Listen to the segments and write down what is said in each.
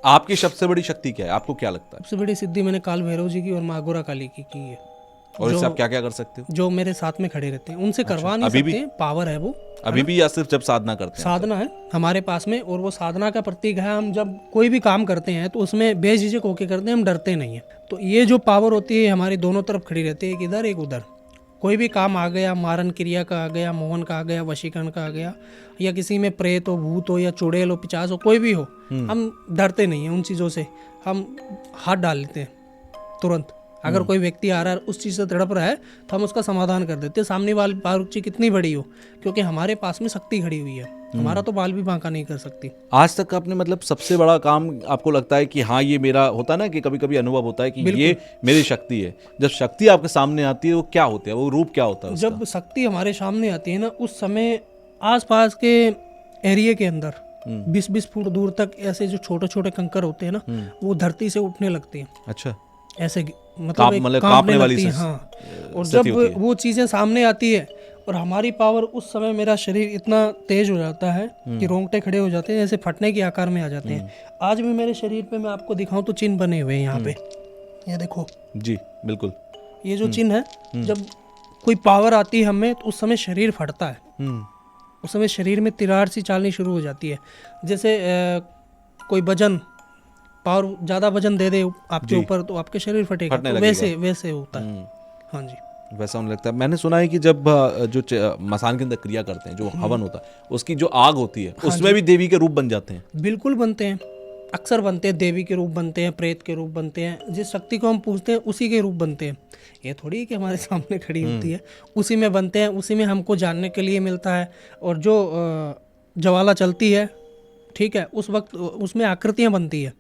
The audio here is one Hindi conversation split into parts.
आपकी सबसे बड़ी शक्ति क्या है, आपको क्या लगता है? सबसे बड़ी सिद्धि मैंने काल भैरव जी की और माँ गोरा काली की है। और इससे आप क्या क्या कर सकते हो? जो मेरे साथ में खड़े रहते हैं उनसे करवा नहीं अभी भी? सकते, पावर है वो, अभी भी, या सिर्फ जब साधना करते हैं? साधना है हमारे पास में, और वो साधना का प्रतीक है। हम जब कोई भी काम करते हैं तो उसमें बेझिझक होके करते हैं, हम डरते नहीं है। तो ये जो पावर होती है हमारी दोनों तरफ खड़ी रहती है, एक इधर एक उधर। कोई भी काम आ गया, मारन क्रिया का आ गया, मोहन का आ गया, वशीकरण का आ गया, या किसी में प्रेत हो, भूत हो, या चुड़ैल हो, पिचास हो, कोई भी हो, हम डरते नहीं हैं उन चीज़ों से। हम हाथ डाल लेते हैं तुरंत। अगर कोई व्यक्ति आ रहा है उस चीज़ से तड़प रहा है तो हम उसका समाधान कर देते हैं, सामने वाली बारूची कितनी बड़ी हो, क्योंकि हमारे पास में शक्ति खड़ी हुई है। हमारा तो बाल भी बांका नहीं कर सकती। आज तक आपने मतलब सबसे बड़ा काम आपको लगता है कि हाँ ये मेरा होता है ना, कि कभी कभी अनुभव होता है कि ये मेरी शक्ति है, जब शक्ति आपके सामने आती है वो क्या होती है, वो रूप क्या होता है उसका? जब शक्ति हमारे सामने आती है ना, उस समय आसपास के एरिया के अंदर 20-20 फुट दूर तक ऐसे जो छोटे छोटे कंकर होते हैं ना, वो धरती से उठने लगते हैं। अच्छा, ऐसे मतलब कांपने कांपने वाली लगती है। हाँ, और जब वो चीज़ें सामने आती है और हमारी पावर, उस समय मेरा शरीर इतना तेज हो जाता है कि रोंगटे खड़े हो जाते हैं, जैसे फटने के आकार में आ जाते हैं। आज भी मेरे शरीर पे मैं आपको दिखाऊं तो चिन्ह बने हुए हैं यहाँ पे, ये देखो जी बिल्कुल। ये जो चिन्ह है, जब कोई पावर आती है हमें तो उस समय शरीर फटता है, उस समय शरीर में तिरार सी चालनी शुरू हो जाती है। जैसे कोई वजन, पावर ज़्यादा वजन दे दे आपके ऊपर तो आपके शरीर फटेगा, तो वैसे होता है। हाँ जी, वैसा होने लगता है। मैंने सुना है कि जब जो मसान के अंदर क्रिया करते हैं, जो हवन होता है, उसकी जो आग होती है उसमें भी देवी के रूप बन जाते हैं। बिल्कुल बनते हैं, अक्सर बनते हैं। देवी के रूप बनते हैं, प्रेत के रूप बनते हैं, जिस शक्ति को हम पूछते हैं उसी के रूप बनते हैं। ये थोड़ी है कि हमारे सामने खड़ी होती है, उसी में बनते हैं, उसी में हमको जानने के लिए मिलता है। और जो ज्वाला चलती है, ठीक है, उस वक्त उसमें आकृतियाँ बनती है,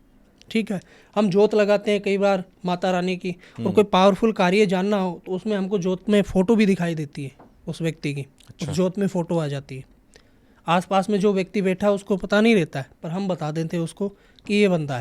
ठीक है। हम जोत लगाते हैं कई बार माता रानी की, और कोई पावरफुल कार्य जानना हो तो उसमें हमको जोत में फ़ोटो भी दिखाई देती है उस व्यक्ति की। उस जोत में फ़ोटो आ जाती है। आसपास में जो व्यक्ति बैठा है उसको पता नहीं रहता है, पर हम बता देते हैं उसको कि ये बंदा है।